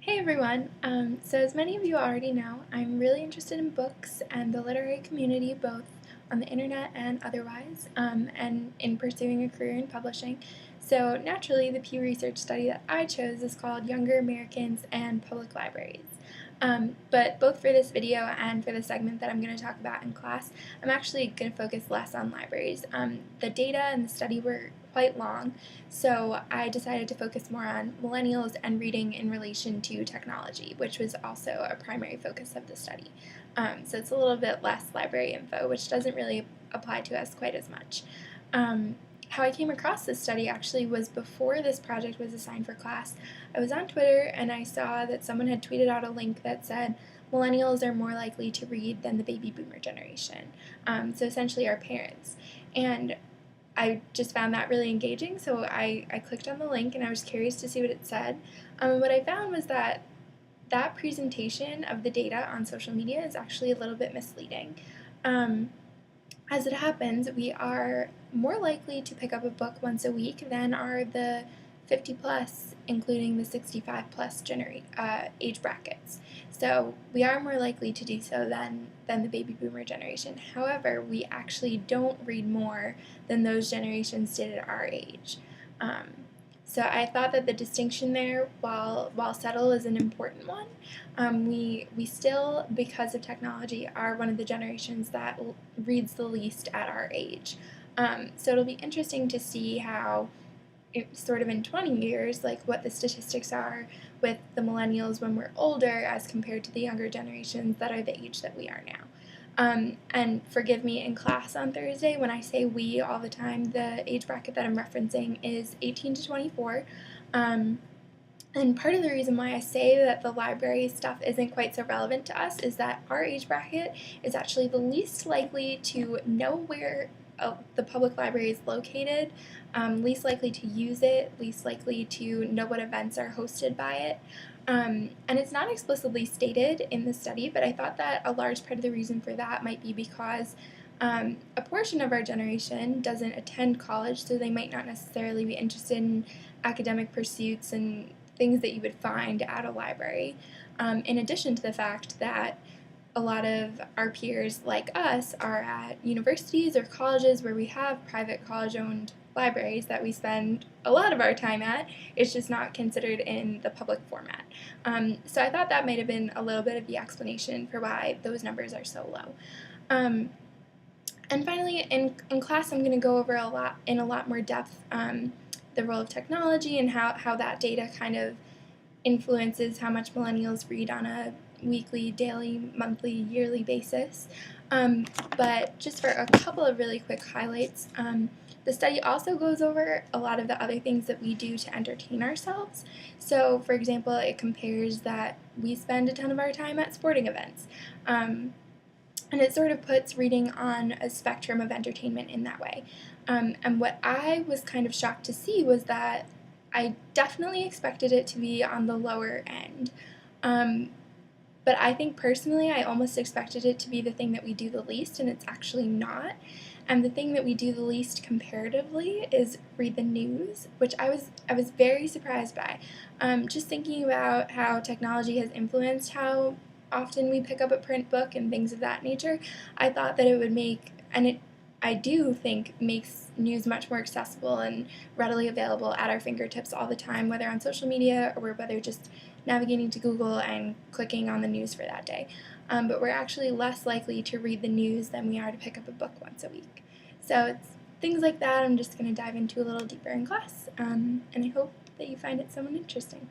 Hey everyone! So as many of you already know, I'm really interested in books and the literary community, both on the internet and otherwise, and in pursuing a career in publishing. So naturally, the Pew Research study that I chose is called Younger Americans and Public Libraries. But both for this video and for the segment that I'm going to talk about in class, I'm actually going to focus less on libraries. The data and the study were quite long, so I decided to focus more on millennials and reading in relation to technology, which was also a primary focus of the study. So it's a little bit less library info, which doesn't really apply to us quite as much. How I came across this study actually was before this project was assigned for class. I was on Twitter and I saw that someone had tweeted out a link that said millennials are more likely to read than the baby boomer generation, so essentially our parents. And I just found that really engaging, so I clicked on the link and I was curious to see what it said. And what I found was that that presentation of the data on social media is actually a little bit misleading. As it happens, we are more likely to pick up a book once a week than are the 50 plus, including the 65 plus age brackets. So we are more likely to do so than the baby boomer generation. However, we actually don't read more than those generations did at our age. So I thought that the distinction there, while subtle, is an important one. We still, because of technology, are one of the generations that reads the least at our age. So it'll be interesting to see how, sort of in 20 years, like what the statistics are with the millennials when we're older as compared to the younger generations that are the age that we are now. And forgive me, in class on Thursday, when I say we all the time, the age bracket that I'm referencing is 18 to 24. And part of the reason why I say that the library stuff isn't quite so relevant to us is that our age bracket is actually the least likely to know where the public library is located, least likely to use it, least likely to know what events are hosted by it. And it's not explicitly stated in the study, but I thought that a large part of the reason for that might be because a portion of our generation doesn't attend college, so they might not necessarily be interested in academic pursuits and things that you would find at a library, in addition to the fact that a lot of our peers like us are at universities or colleges where we have private college-owned libraries that we spend a lot of our time at. It's just not considered in the public format. So I thought that might have been a little bit of the explanation for why those numbers are so low. And finally, in class, I'm going to go over in a lot more depth the role of technology and how that data kind of influences how much millennials read on a weekly, daily, monthly, yearly basis. But just for a couple of really quick highlights, the study also goes over a lot of the other things that we do to entertain ourselves. So, for example, it compares that we spend a ton of our time at sporting events. And it sort of puts reading on a spectrum of entertainment in that way. And what I was kind of shocked to see was that I definitely expected it to be on the lower end. But I think personally I almost expected it to be the thing that we do the least, and it's actually not. And the thing that we do the least comparatively is read the news, which I was very surprised by. Just thinking about how technology has influenced how often we pick up a print book and things of that nature, I thought that it would make, and I do think makes news much more accessible and readily available at our fingertips all the time, whether on social media or whether just navigating to Google and clicking on the news for that day. But we're actually less likely to read the news than we are to pick up a book once a week. So it's things like that I'm just going to dive into a little deeper in class, and I hope that you find it somewhat interesting.